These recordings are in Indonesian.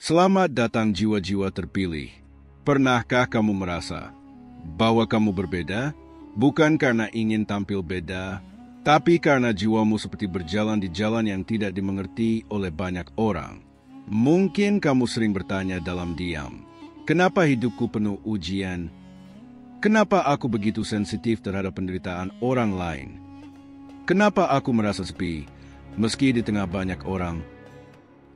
Selamat datang jiwa-jiwa terpilih. Pernahkah kamu merasa bahwa kamu berbeda? Bukan karena ingin tampil beda, tapi karena jiwamu seperti berjalan di jalan yang tidak dimengerti oleh banyak orang. Mungkin kamu sering bertanya dalam diam, kenapa hidupku penuh ujian? Kenapa aku begitu sensitif terhadap penderitaan orang lain? Kenapa aku merasa sepi, meski di tengah banyak orang?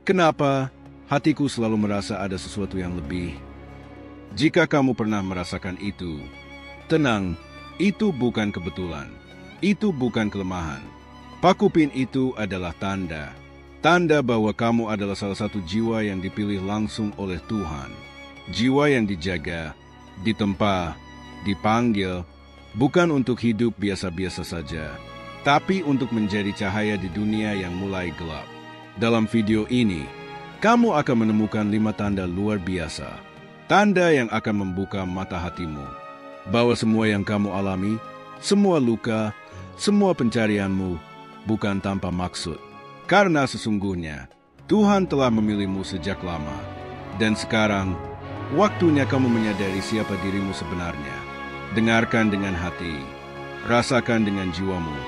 Kenapa hatiku selalu merasa ada sesuatu yang lebih? Jika kamu pernah merasakan itu, tenang, itu bukan kebetulan. Itu bukan kelemahan. Pakupin itu adalah tanda. Tanda bahwa kamu adalah salah satu jiwa yang dipilih langsung oleh Tuhan. Jiwa yang dijaga, ditempa, dipanggil, bukan untuk hidup biasa-biasa saja, tapi untuk menjadi cahaya di dunia yang mulai gelap. Dalam video ini, kamu akan menemukan 5 tanda luar biasa. Tanda yang akan membuka mata hatimu, bahwa semua yang kamu alami, semua luka, semua pencarianmu, bukan tanpa maksud. Karena sesungguhnya, Tuhan telah memilihmu sejak lama. Dan sekarang, waktunya kamu menyadari siapa dirimu sebenarnya. Dengarkan dengan hati, rasakan dengan jiwamu.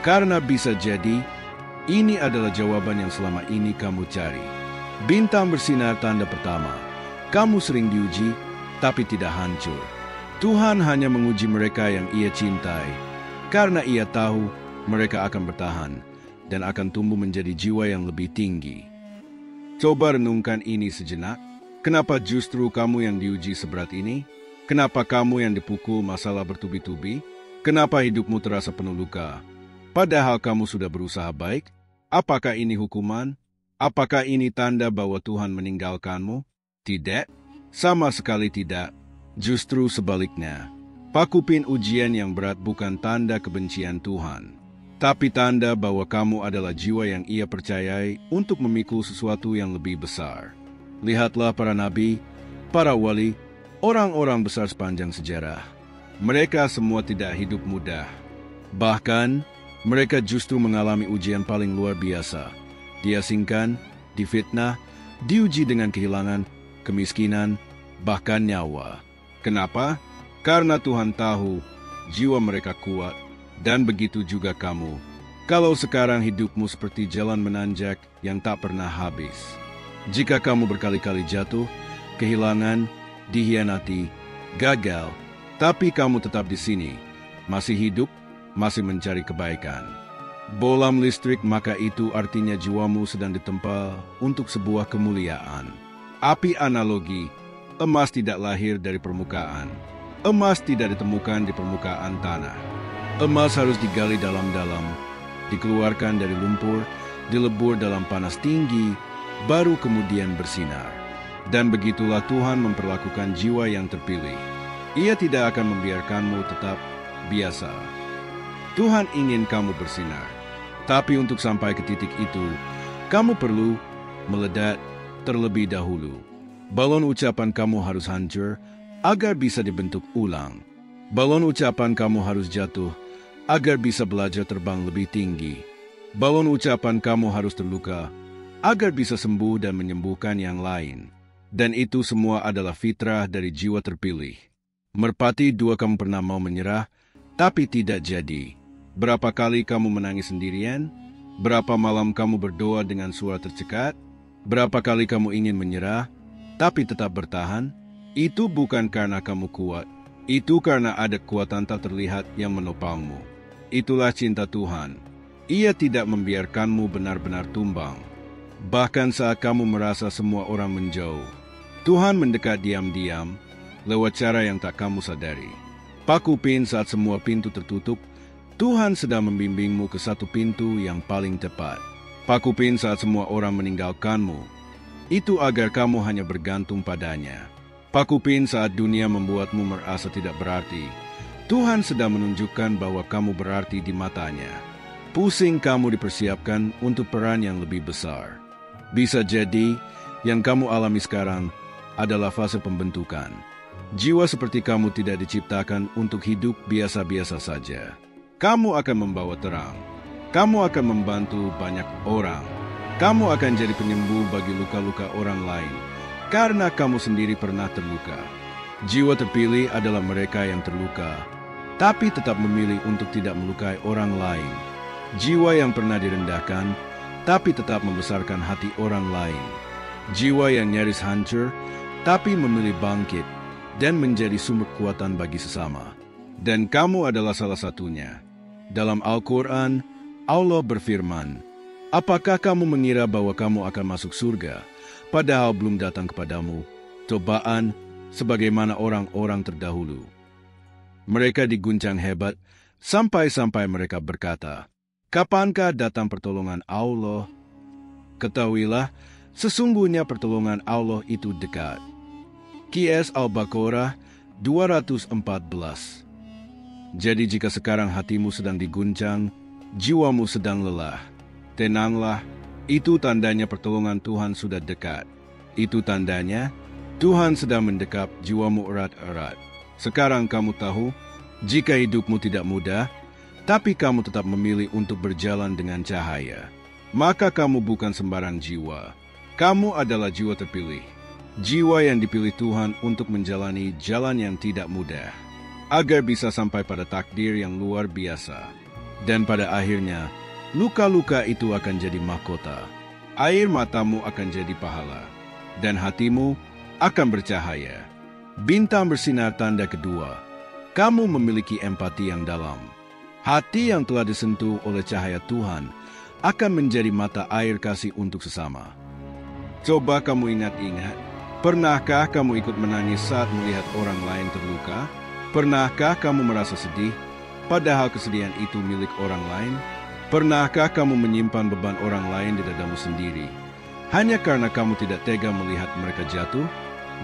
Karena bisa jadi, ini adalah jawaban yang selama ini kamu cari. Bintang bersinar tanda pertama. Kamu sering diuji, tapi tidak hancur. Tuhan hanya menguji mereka yang Ia cintai, karena Ia tahu mereka akan bertahan dan akan tumbuh menjadi jiwa yang lebih tinggi. Coba renungkan ini sejenak. Kenapa justru kamu yang diuji seberat ini? Kenapa kamu yang dipukul masalah bertubi-tubi? Kenapa hidupmu terasa penuh luka? Padahal kamu sudah berusaha baik. Apakah ini hukuman? Apakah ini tanda bahwa Tuhan meninggalkanmu? Tidak, sama sekali tidak. Justru sebaliknya, pakupin ujian yang berat bukan tanda kebencian Tuhan, tapi tanda bahwa kamu adalah jiwa yang Ia percayai untuk memikul sesuatu yang lebih besar. Lihatlah para nabi, para wali, orang-orang besar sepanjang sejarah. Mereka semua tidak hidup mudah. Bahkan, mereka justru mengalami ujian paling luar biasa. Diasingkan, difitnah, diuji dengan kehilangan, kemiskinan, bahkan nyawa. Kenapa? Karena Tuhan tahu jiwa mereka kuat, dan begitu juga kamu. Kalau sekarang hidupmu seperti jalan menanjak yang tak pernah habis. Jika kamu berkali-kali jatuh, kehilangan, dihianati, gagal, tapi kamu tetap di sini, masih hidup, masih mencari kebaikan. Bolam listrik, maka itu artinya jiwamu sedang ditempa untuk sebuah kemuliaan. Api analogi, emas tidak lahir dari permukaan. Emas tidak ditemukan di permukaan tanah. Emas harus digali dalam-dalam, dikeluarkan dari lumpur, dilebur dalam panas tinggi, baru kemudian bersinar. Dan begitulah Tuhan memperlakukan jiwa yang terpilih. Ia tidak akan membiarkanmu tetap biasa. Tuhan ingin kamu bersinar. Tapi untuk sampai ke titik itu, kamu perlu meledak terlebih dahulu. Balon ucapan kamu harus hancur agar bisa dibentuk ulang. Balon ucapan kamu harus jatuh agar bisa belajar terbang lebih tinggi. Balon ucapan kamu harus terluka agar bisa sembuh dan menyembuhkan yang lain. Dan itu semua adalah fitrah dari jiwa terpilih. Merpati 2, kamu pernah mau menyerah, tapi tidak jadi. Berapa kali kamu menangis sendirian? Berapa malam kamu berdoa dengan suara tercekat? Berapa kali kamu ingin menyerah, tapi tetap bertahan? Itu bukan karena kamu kuat. Itu karena ada kekuatan tak terlihat yang menopangmu. Itulah cinta Tuhan. Ia tidak membiarkanmu benar-benar tumbang. Bahkan saat kamu merasa semua orang menjauh, Tuhan mendekat diam-diam lewat cara yang tak kamu sadari. Pakupin saat semua pintu tertutup, Tuhan sedang membimbingmu ke satu pintu yang paling tepat. Pakupin saat semua orang meninggalkanmu, itu agar kamu hanya bergantung padanya. Pakupin saat dunia membuatmu merasa tidak berarti, Tuhan sedang menunjukkan bahwa kamu berarti di matanya. Pusing kamu dipersiapkan untuk peran yang lebih besar. Bisa jadi, yang kamu alami sekarang adalah fase pembentukan. Jiwa seperti kamu tidak diciptakan untuk hidup biasa-biasa saja. Kamu akan membawa terang. Kamu akan membantu banyak orang. Kamu akan jadi penyembuh bagi luka-luka orang lain. karena kamu sendiri pernah terluka. Jiwa terpilih adalah mereka yang terluka, tapi tetap memilih untuk tidak melukai orang lain. Jiwa yang pernah direndahkan, tapi tetap membesarkan hati orang lain. Jiwa yang nyaris hancur, tapi memilih bangkit dan menjadi sumber kekuatan bagi sesama. Dan kamu adalah salah satunya. Dalam Al-Quran, Allah berfirman, "Apakah kamu mengira bahwa kamu akan masuk surga, padahal belum datang kepadamu cobaan sebagaimana orang-orang terdahulu?" Mereka diguncang hebat, sampai-sampai mereka berkata, "Kapankah datang pertolongan Allah?" Ketahuilah, sesungguhnya pertolongan Allah itu dekat. Qs Al-Baqarah 214. Jadi jika sekarang hatimu sedang diguncang, jiwamu sedang lelah, tenanglah, itu tandanya pertolongan Tuhan sudah dekat. Itu tandanya Tuhan sedang mendekap jiwamu erat-erat. Sekarang kamu tahu, jika hidupmu tidak mudah, tapi kamu tetap memilih untuk berjalan dengan cahaya, maka kamu bukan sembarang jiwa. Kamu adalah jiwa terpilih, jiwa yang dipilih Tuhan untuk menjalani jalan yang tidak mudah, agar bisa sampai pada takdir yang luar biasa. Dan pada akhirnya, luka-luka itu akan jadi mahkota, air matamu akan jadi pahala, dan hatimu akan bercahaya. Bintang bersinar tanda kedua, kamu memiliki empati yang dalam. Hati yang telah disentuh oleh cahaya Tuhan akan menjadi mata air kasih untuk sesama. Coba kamu ingat-ingat, pernahkah kamu ikut menangis saat melihat orang lain terluka? Pernahkah kamu merasa sedih, padahal kesedihan itu milik orang lain? Pernahkah kamu menyimpan beban orang lain di dadamu sendiri, hanya karena kamu tidak tega melihat mereka jatuh?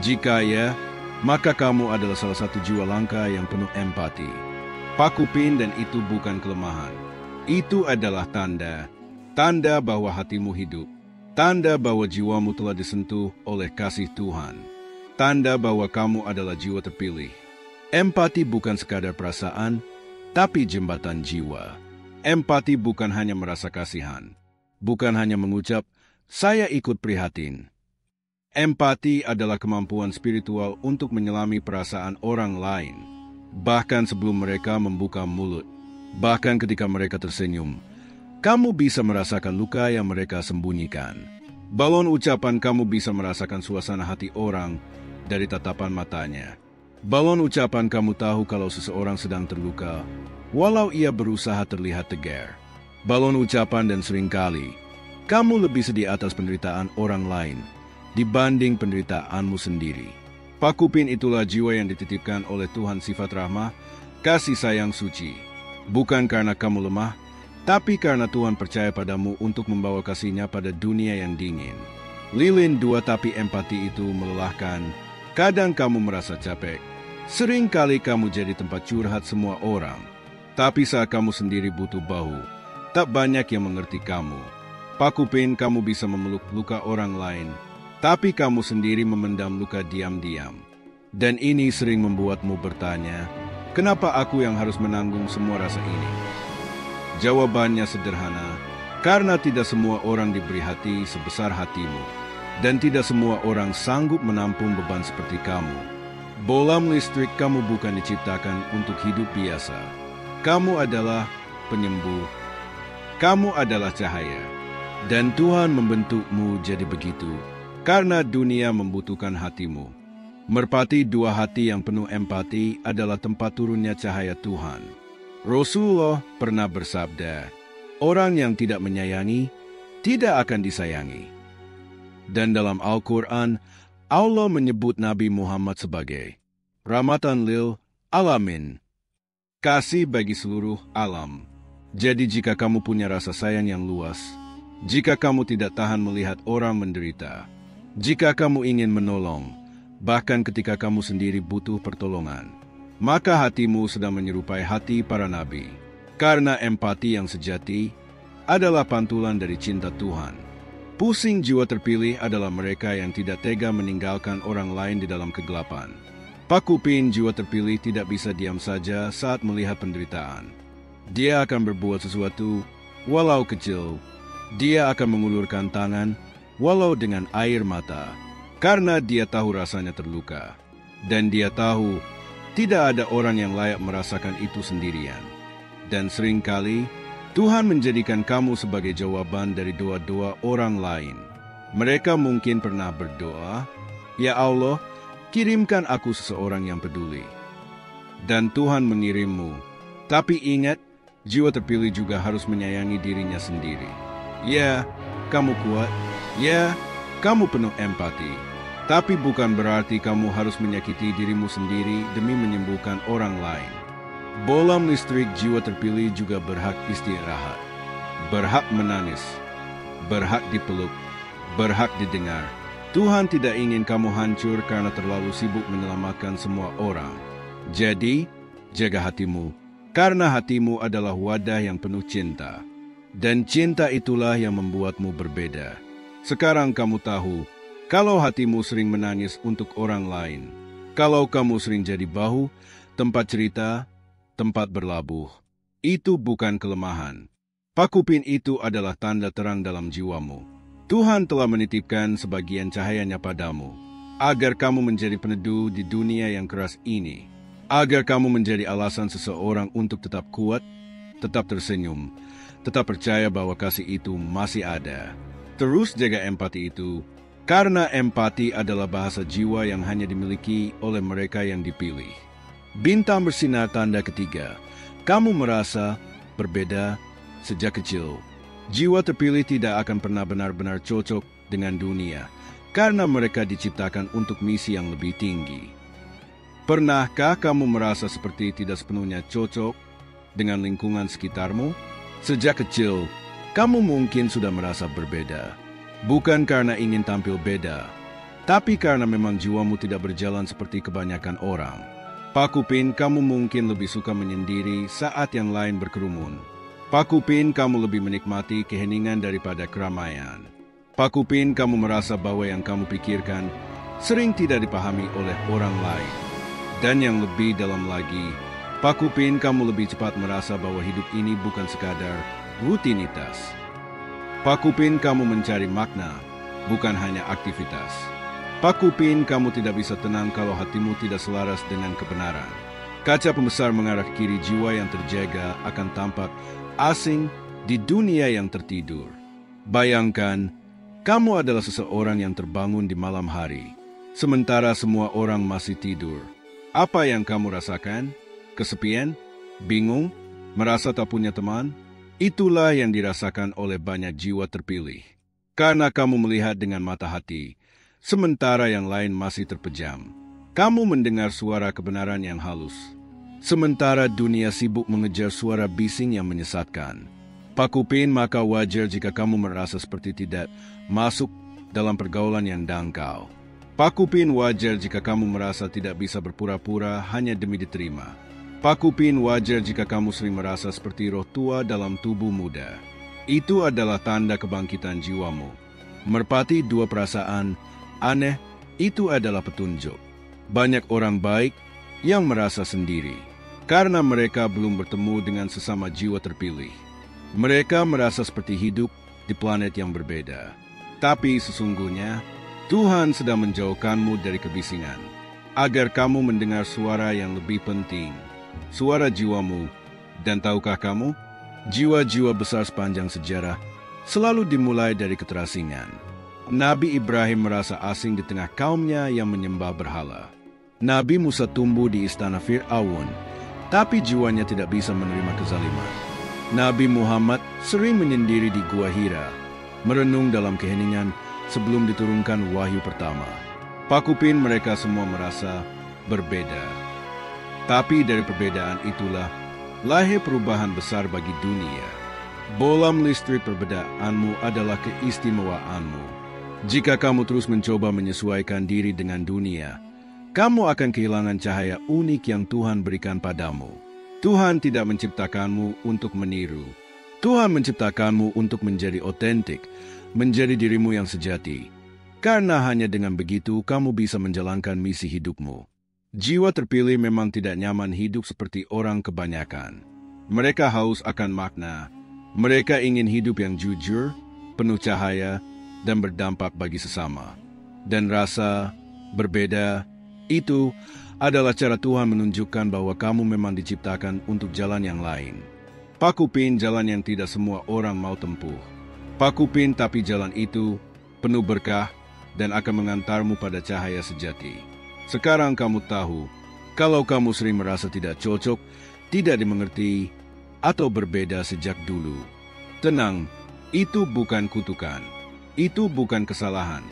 Jika ya, maka kamu adalah salah satu jiwa langka yang penuh empati. Pakupin, dan itu bukan kelemahan. Itu adalah tanda bahwa hatimu hidup, tanda bahwa jiwamu telah disentuh oleh kasih Tuhan, tanda bahwa kamu adalah jiwa terpilih. Empati bukan sekadar perasaan, tapi jembatan jiwa. Empati bukan hanya merasa kasihan, bukan hanya mengucap, "Saya ikut prihatin." Empati adalah kemampuan spiritual untuk menyelami perasaan orang lain, bahkan sebelum mereka membuka mulut, bahkan ketika mereka tersenyum. Kamu bisa merasakan luka yang mereka sembunyikan. Balon ucapan, kamu bisa merasakan suasana hati orang dari tatapan matanya. Balon ucapan, kamu tahu kalau seseorang sedang terluka, walau ia berusaha terlihat tegar. Balon ucapan, dan seringkali, kamu lebih sedih atas penderitaan orang lain dibanding penderitaanmu sendiri. Pakupin, itulah jiwa yang dititipkan oleh Tuhan, sifat rahmah, kasih sayang suci. Bukan karena kamu lemah, tapi karena Tuhan percaya padamu untuk membawa kasih-Nya pada dunia yang dingin. Lilin 2. Tapi empati itu melelahkan. Kadang kamu merasa capek. Sering kali kamu jadi tempat curhat semua orang. Tapi saat kamu sendiri butuh bahu, tak banyak yang mengerti kamu. Pakupin, kamu bisa memeluk luka orang lain, tapi kamu sendiri memendam luka diam-diam. Dan ini sering membuatmu bertanya, kenapa aku yang harus menanggung semua rasa ini? Jawabannya sederhana, karena tidak semua orang diberi hati sebesar hatimu, dan tidak semua orang sanggup menampung beban seperti kamu. Bolam listrik, kamu bukan diciptakan untuk hidup biasa. Kamu adalah penyembuh. Kamu adalah cahaya. Dan Tuhan membentukmu jadi begitu, karena dunia membutuhkan hatimu. Merpati 2. Hati yang penuh empati adalah tempat turunnya cahaya Tuhan. Rasulullah pernah bersabda, orang yang tidak menyayangi, tidak akan disayangi. Dan dalam Al-Quran, Allah menyebut Nabi Muhammad sebagai rahmatan lil alamin, kasih bagi seluruh alam. Jadi jika kamu punya rasa sayang yang luas, jika kamu tidak tahan melihat orang menderita, jika kamu ingin menolong, bahkan ketika kamu sendiri butuh pertolongan, maka hatimu sedang menyerupai hati para nabi. Karena empati yang sejati adalah pantulan dari cinta Tuhan. Pusing, jiwa terpilih adalah mereka yang tidak tega meninggalkan orang lain di dalam kegelapan. Pakupin, jiwa terpilih tidak bisa diam saja saat melihat penderitaan. Dia akan berbuat sesuatu, walau kecil. Dia akan mengulurkan tangan, walau dengan air mata. karena dia tahu rasanya terluka. Dan dia tahu tidak ada orang yang layak merasakan itu sendirian. Dan seringkali Tuhan menjadikan kamu sebagai jawaban dari doa-doa orang lain. Mereka mungkin pernah berdoa, "Ya Allah, kirimkan aku seseorang yang peduli." Dan Tuhan mengirimmu. Tapi ingat, jiwa terpilih juga harus menyayangi dirinya sendiri. Ya, kamu kuat. Ya, kamu penuh empati. Tapi bukan berarti kamu harus menyakiti dirimu sendiri demi menyembuhkan orang lain. Bolam listrik jiwa terpilih juga berhak istirahat. Berhak menangis. Berhak dipeluk. Berhak didengar. Tuhan tidak ingin kamu hancur karena terlalu sibuk menyelamatkan semua orang. Jadi, jaga hatimu. Karena hatimu adalah wadah yang penuh cinta. Dan cinta itulah yang membuatmu berbeda. Sekarang kamu tahu, kalau hatimu sering menangis untuk orang lain, kalau kamu sering jadi bahu, tempat cerita, tempat berlabuh, itu bukan kelemahan. Pakupin itu adalah tanda terang dalam jiwamu. Tuhan telah menitipkan sebagian cahayanya padamu, agar kamu menjadi peneduh di dunia yang keras ini. Agar kamu menjadi alasan seseorang untuk tetap kuat, tetap tersenyum, tetap percaya bahwa kasih itu masih ada. Terus jaga empati itu, karena empati adalah bahasa jiwa yang hanya dimiliki oleh mereka yang dipilih. Bintang bersinar tanda ketiga, kamu merasa berbeda sejak kecil. Jiwa terpilih tidak akan pernah benar-benar cocok dengan dunia, karena mereka diciptakan untuk misi yang lebih tinggi. Pernahkah kamu merasa seperti tidak sepenuhnya cocok dengan lingkungan sekitarmu? Sejak kecil, kamu mungkin sudah merasa berbeda. Bukan karena ingin tampil beda, tapi karena memang jiwamu tidak berjalan seperti kebanyakan orang. Pakupin, kamu mungkin lebih suka menyendiri saat yang lain berkerumun. Pakupin, kamu lebih menikmati keheningan daripada keramaian. Pakupin, kamu merasa bahwa yang kamu pikirkan sering tidak dipahami oleh orang lain. Dan yang lebih dalam lagi, Pakupin, kamu lebih cepat merasa bahwa hidup ini bukan sekadar rutinitas. Pakupin, kamu mencari makna, bukan hanya aktivitas. Pakupin, kamu tidak bisa tenang kalau hatimu tidak selaras dengan kebenaran. Kaca pembesar mengarah kiri, jiwa yang terjaga akan tampak asing di dunia yang tertidur. Bayangkan, kamu adalah seseorang yang terbangun di malam hari, sementara semua orang masih tidur. Apa yang kamu rasakan? Kesepian? Bingung? Merasa tak punya teman? Itulah yang dirasakan oleh banyak jiwa terpilih. Karena kamu melihat dengan mata hati, sementara yang lain masih terpejam. Kamu mendengar suara kebenaran yang halus, sementara dunia sibuk mengejar suara bising yang menyesatkan. Pakupin, maka wajar jika kamu merasa seperti tidak masuk dalam pergaulan yang dangkal. Pakupin, wajar jika kamu merasa tidak bisa berpura-pura hanya demi diterima. Pakupin, wajar jika kamu sering merasa seperti roh tua dalam tubuh muda. Itu adalah tanda kebangkitan jiwamu. Merpati dua perasaan aneh, itu adalah petunjuk. Banyak orang baik yang merasa sendiri, karena mereka belum bertemu dengan sesama jiwa terpilih. Mereka merasa seperti hidup di planet yang berbeda. Tapi sesungguhnya, Tuhan sedang menjauhkanmu dari kebisingan, agar kamu mendengar suara yang lebih penting, suara jiwamu. Dan tahukah kamu, jiwa-jiwa besar sepanjang sejarah selalu dimulai dari keterasingan. Nabi Ibrahim merasa asing di tengah kaumnya yang menyembah berhala. Nabi Musa tumbuh di istana Fir'aun, tapi jiwanya tidak bisa menerima kezaliman. Nabi Muhammad sering menyendiri di Gua Hira, merenung dalam keheningan sebelum diturunkan wahyu pertama. Pakupin, mereka semua merasa berbeda. Tapi dari perbedaan itulah lahir perubahan besar bagi dunia. Bolam listrik perbedaanmu adalah keistimewaanmu. Jika kamu terus mencoba menyesuaikan diri dengan dunia, kamu akan kehilangan cahaya unik yang Tuhan berikan padamu. Tuhan tidak menciptakanmu untuk meniru. Tuhan menciptakanmu untuk menjadi otentik, menjadi dirimu yang sejati. Karena hanya dengan begitu kamu bisa menjalankan misi hidupmu. Jiwa terpilih memang tidak nyaman hidup seperti orang kebanyakan. Mereka haus akan makna. Mereka ingin hidup yang jujur, penuh cahaya, dan berdampak bagi sesama. dan rasa berbeda. Itu adalah cara Tuhan menunjukkan bahwa kamu memang diciptakan untuk jalan yang lain. Pakupin jalan yang tidak semua orang mau tempuh. Pakupin tapi jalan itu penuh berkah dan akan mengantarmu pada cahaya sejati. Sekarang kamu tahu, kalau kamu sering merasa tidak cocok, tidak dimengerti, atau berbeda sejak dulu. Tenang, itu bukan kutukan. Itu bukan kesalahan.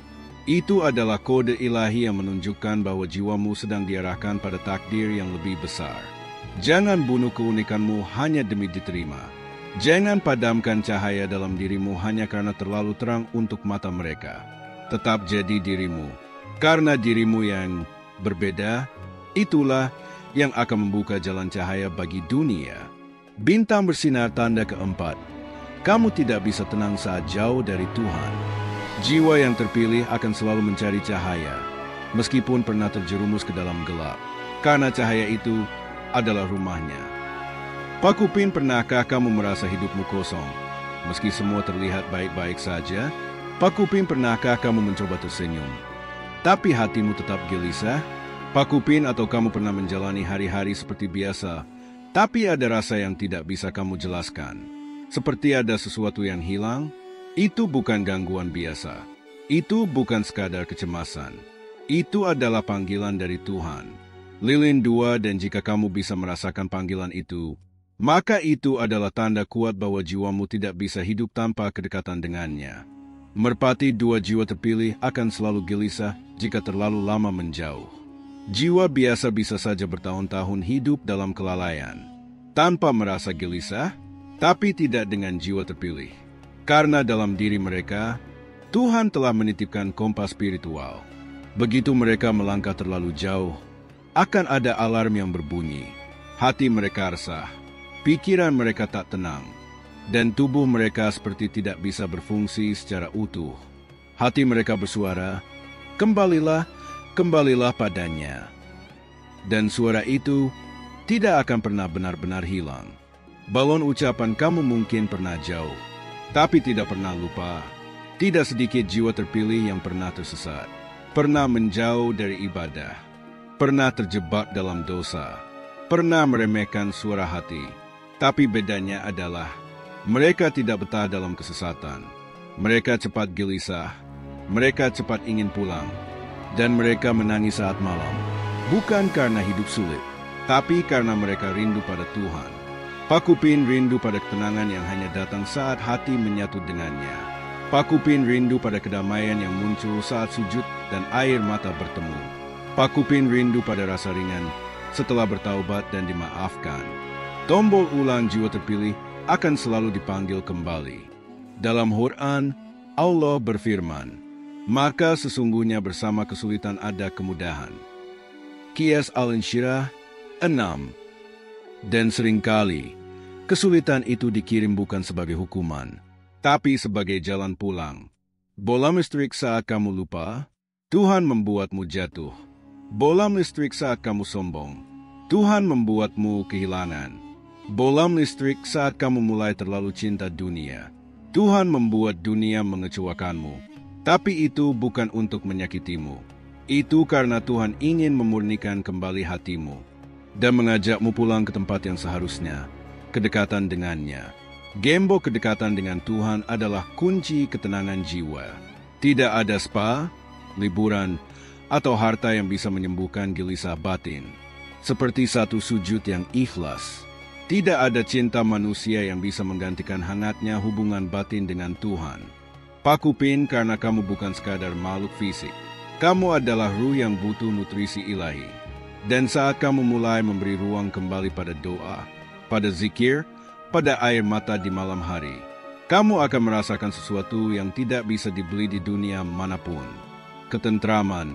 Itu adalah kode ilahi yang menunjukkan bahwa jiwamu sedang diarahkan pada takdir yang lebih besar. Jangan bunuh keunikanmu hanya demi diterima. Jangan padamkan cahaya dalam dirimu hanya karena terlalu terang untuk mata mereka. Tetap jadi dirimu. Karena dirimu yang berbeda, itulah yang akan membuka jalan cahaya bagi dunia. Bintang bersinar tanda keempat. Kamu tidak bisa tenang saat jauh dari Tuhan. Jiwa yang terpilih akan selalu mencari cahaya, meskipun pernah terjerumus ke dalam gelap, karena cahaya itu adalah rumahnya. Pakupin, pernahkah kamu merasa hidupmu kosong? Meski semua terlihat baik-baik saja, Pakupin, pernahkah kamu mencoba tersenyum, tapi hatimu tetap gelisah? Pakupin, atau kamu pernah menjalani hari-hari seperti biasa, tapi ada rasa yang tidak bisa kamu jelaskan? Seperti ada sesuatu yang hilang? Itu bukan gangguan biasa. Itu bukan sekadar kecemasan. Itu adalah panggilan dari Tuhan. Lilin 2, dan jika kamu bisa merasakan panggilan itu, maka itu adalah tanda kuat bahwa jiwamu tidak bisa hidup tanpa kedekatan dengannya. Merpati 2, jiwa terpilih akan selalu gelisah jika terlalu lama menjauh. Jiwa biasa bisa saja bertahun-tahun hidup dalam kelalaian, tanpa merasa gelisah, tapi tidak dengan jiwa terpilih. Karena dalam diri mereka, Tuhan telah menitipkan kompas spiritual. Begitu mereka melangkah terlalu jauh, akan ada alarm yang berbunyi. Hati mereka resah, pikiran mereka tak tenang, dan tubuh mereka seperti tidak bisa berfungsi secara utuh. Hati mereka bersuara, "Kembalilah, kembalilah padanya." Dan suara itu tidak akan pernah benar-benar hilang. Balon ucapan kamu mungkin pernah jauh, tapi tidak pernah lupa. Tidak sedikit jiwa terpilih yang pernah tersesat, pernah menjauh dari ibadah, pernah terjebak dalam dosa, pernah meremehkan suara hati. Tapi bedanya adalah, mereka tidak betah dalam kesesatan. Mereka cepat gelisah, mereka cepat ingin pulang, dan mereka menangis saat malam. Bukan karena hidup sulit, tapi karena mereka rindu pada Tuhan. Pakupin rindu pada ketenangan yang hanya datang saat hati menyatu dengannya. Pakupin rindu pada kedamaian yang muncul saat sujud dan air mata bertemu. Pakupin rindu pada rasa ringan setelah bertaubat dan dimaafkan. Tombol ulang jiwa terpilih akan selalu dipanggil kembali. Dalam Quran, Allah berfirman, "Maka sesungguhnya bersama kesulitan ada kemudahan." Qiyas Al-Insyirah 6. Dan seringkali, kesulitan itu dikirim bukan sebagai hukuman, tapi sebagai jalan pulang. Bola listrik saat kamu lupa, Tuhan membuatmu jatuh. Bola listrik saat kamu sombong, Tuhan membuatmu kehilangan. Bola listrik saat kamu mulai terlalu cinta dunia, Tuhan membuat dunia mengecewakanmu. Tapi itu bukan untuk menyakitimu. Itu karena Tuhan ingin memurnikan kembali hatimu dan mengajakmu pulang ke tempat yang seharusnya, kedekatan dengannya. Gembok kedekatan dengan Tuhan adalah kunci ketenangan jiwa. Tidak ada spa, liburan, atau harta yang bisa menyembuhkan gelisah batin. Seperti satu sujud yang ikhlas, tidak ada cinta manusia yang bisa menggantikan hangatnya hubungan batin dengan Tuhan. Pakupin, karena kamu bukan sekadar makhluk fisik. Kamu adalah ruh yang butuh nutrisi ilahi. Dan saat kamu mulai memberi ruang kembali pada doa, pada zikir, pada air mata di malam hari, kamu akan merasakan sesuatu yang tidak bisa dibeli di dunia manapun. Ketentraman.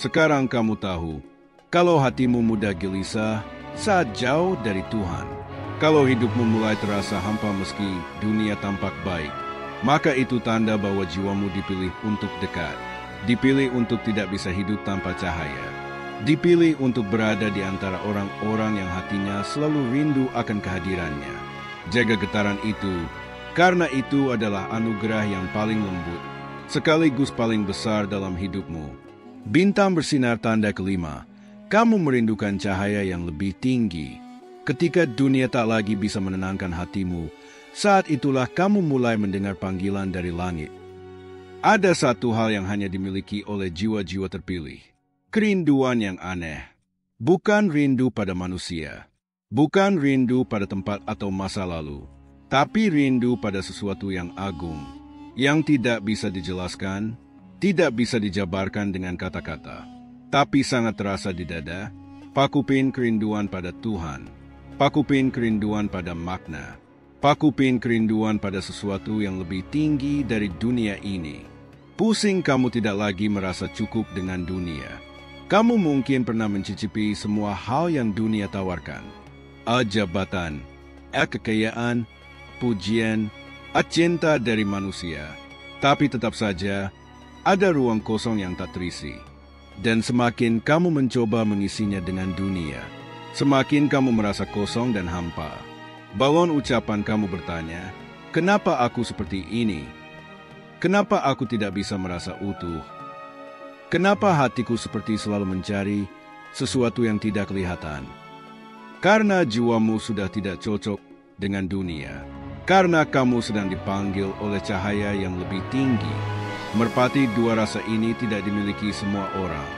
Sekarang kamu tahu, kalau hatimu mudah gelisah saat jauh dari Tuhan, kalau hidupmu mulai terasa hampa meski dunia tampak baik, maka itu tanda bahwa jiwamu dipilih untuk dekat. Dipilih untuk tidak bisa hidup tanpa cahaya. Dipilih untuk berada di antara orang-orang yang hatinya selalu rindu akan kehadirannya. Jaga getaran itu, karena itu adalah anugerah yang paling lembut. sekaligus paling besar dalam hidupmu. Bintang bersinar tanda kelima, kamu merindukan cahaya yang lebih tinggi. Ketika dunia tak lagi bisa menenangkan hatimu, saat itulah kamu mulai mendengar panggilan dari langit. Ada satu hal yang hanya dimiliki oleh jiwa-jiwa terpilih. Kerinduan yang aneh. Bukan rindu pada manusia. Bukan rindu pada tempat atau masa lalu. Tapi rindu pada sesuatu yang agung. Yang tidak bisa dijelaskan, tidak bisa dijabarkan dengan kata-kata. Tapi sangat terasa di dada. Pakupin kerinduan pada Tuhan. Pakupin kerinduan pada makna. Pakupin kerinduan pada sesuatu yang lebih tinggi dari dunia ini. Pusing kamu tidak lagi merasa cukup dengan dunia. Kamu mungkin pernah mencicipi semua hal yang dunia tawarkan. Jabatan, kekayaan, pujian, cinta dari manusia. Tapi tetap saja, ada ruang kosong yang tak terisi. Dan semakin kamu mencoba mengisinya dengan dunia, semakin kamu merasa kosong dan hampa. Balon ucapan kamu bertanya, kenapa aku seperti ini? Kenapa aku tidak bisa merasa utuh? Kenapa hatiku seperti selalu mencari sesuatu yang tidak kelihatan? Karena jiwamu sudah tidak cocok dengan dunia. Karena kamu sedang dipanggil oleh cahaya yang lebih tinggi. Merpati dua rasa ini tidak dimiliki semua orang.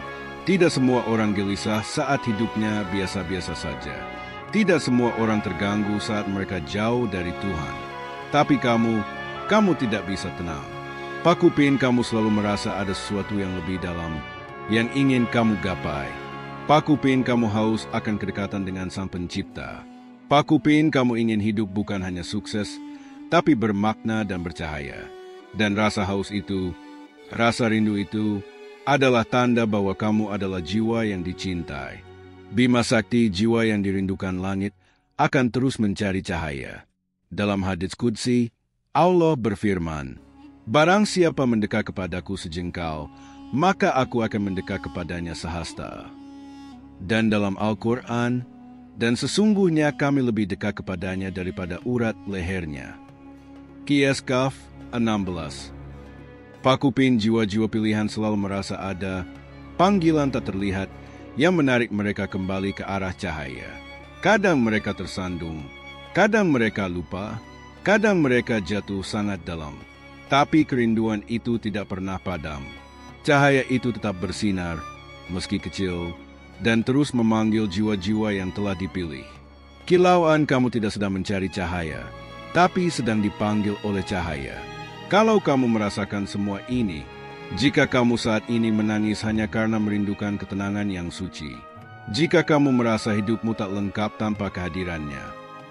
Tidak semua orang gelisah saat hidupnya biasa-biasa saja. Tidak semua orang terganggu saat mereka jauh dari Tuhan. Tapi kamu tidak bisa tenang. Pakupin kamu selalu merasa ada sesuatu yang lebih dalam, yang ingin kamu gapai. Pakupin kamu haus akan kedekatan dengan Sang Pencipta. Pakupin kamu ingin hidup bukan hanya sukses, tapi bermakna dan bercahaya. Dan rasa haus itu, rasa rindu itu, adalah tanda bahwa kamu adalah jiwa yang dicintai. Bima Sakti, jiwa yang dirindukan langit, akan terus mencari cahaya. Dalam hadits Qudsi, Allah berfirman, barang siapa mendekat kepadaku sejengkal, maka aku akan mendekat kepadanya sehasta. Dan dalam Al-Quran, dan sesungguhnya kami lebih dekat kepadanya daripada urat lehernya. Qiyas Kaf 16. Pakupin jiwa-jiwa pilihan selalu merasa ada panggilan tak terlihat yang menarik mereka kembali ke arah cahaya. Kadang mereka tersandung, kadang mereka lupa, kadang mereka jatuh sangat dalam. Tapi kerinduan itu tidak pernah padam. Cahaya itu tetap bersinar, meski kecil, dan terus memanggil jiwa-jiwa yang telah dipilih. Kilauan kamu tidak sedang mencari cahaya, tapi sedang dipanggil oleh cahaya. Kalau kamu merasakan semua ini, jika kamu saat ini menangis hanya karena merindukan ketenangan yang suci, jika kamu merasa hidupmu tak lengkap tanpa kehadirannya,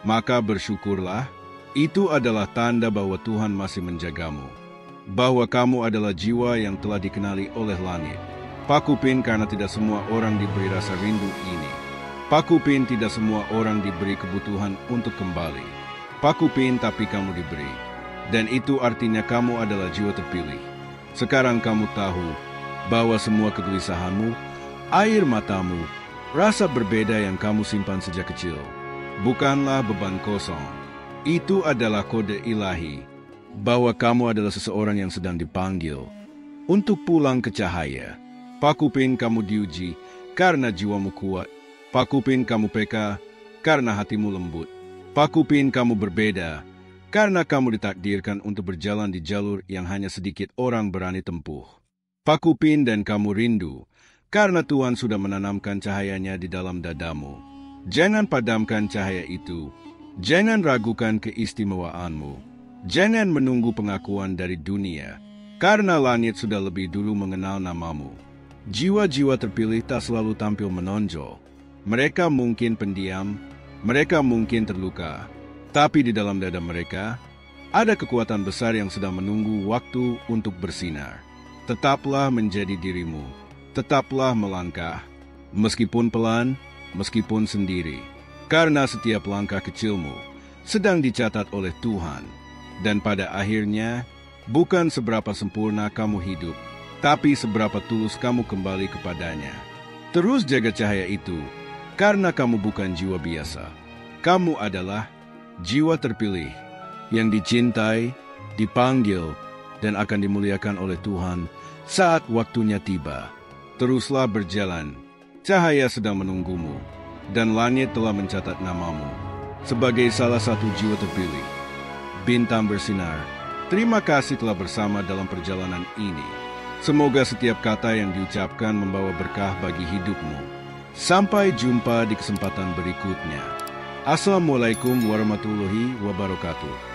maka bersyukurlah. Itu adalah tanda bahwa Tuhan masih menjagamu, bahwa kamu adalah jiwa yang telah dikenali oleh langit. Pakupin karena tidak semua orang diberi rasa rindu ini. Pakupin tidak semua orang diberi kebutuhan untuk kembali. Pakupin tapi kamu diberi. Dan itu artinya kamu adalah jiwa terpilih. Sekarang kamu tahu bahwa semua kegelisahanmu, air matamu, rasa berbeda yang kamu simpan sejak kecil, bukanlah beban kosong. Itu adalah kode ilahi, bahwa kamu adalah seseorang yang sedang dipanggil untuk pulang ke cahaya. Pakupin kamu diuji karena jiwamu kuat. Pakupin kamu peka karena hatimu lembut. Pakupin kamu berbeda karena kamu ditakdirkan untuk berjalan di jalur yang hanya sedikit orang berani tempuh. Pakupin dan kamu rindu karena Tuhan sudah menanamkan cahayanya di dalam dadamu. Jangan padamkan cahaya itu. Jangan ragukan keistimewaanmu. Jangan menunggu pengakuan dari dunia, karena langit sudah lebih dulu mengenal namamu. Jiwa-jiwa terpilih tak selalu tampil menonjol. Mereka mungkin pendiam, mereka mungkin terluka, tapi di dalam dada mereka ada kekuatan besar yang sedang menunggu waktu untuk bersinar. Tetaplah menjadi dirimu, tetaplah melangkah, meskipun pelan, meskipun sendiri. Karena setiap langkah kecilmu sedang dicatat oleh Tuhan. Dan pada akhirnya, bukan seberapa sempurna kamu hidup, tapi seberapa tulus kamu kembali kepadanya. Terus jaga cahaya itu, karena kamu bukan jiwa biasa. Kamu adalah jiwa terpilih, yang dicintai, dipanggil, dan akan dimuliakan oleh Tuhan saat waktunya tiba. Teruslah berjalan, cahaya sedang menunggumu, dan langit telah mencatat namamu sebagai salah satu jiwa terpilih. Bintang bersinar, terima kasih telah bersama dalam perjalanan ini. Semoga setiap kata yang diucapkan membawa berkah bagi hidupmu. Sampai jumpa di kesempatan berikutnya. Assalamualaikum warahmatullahi wabarakatuh.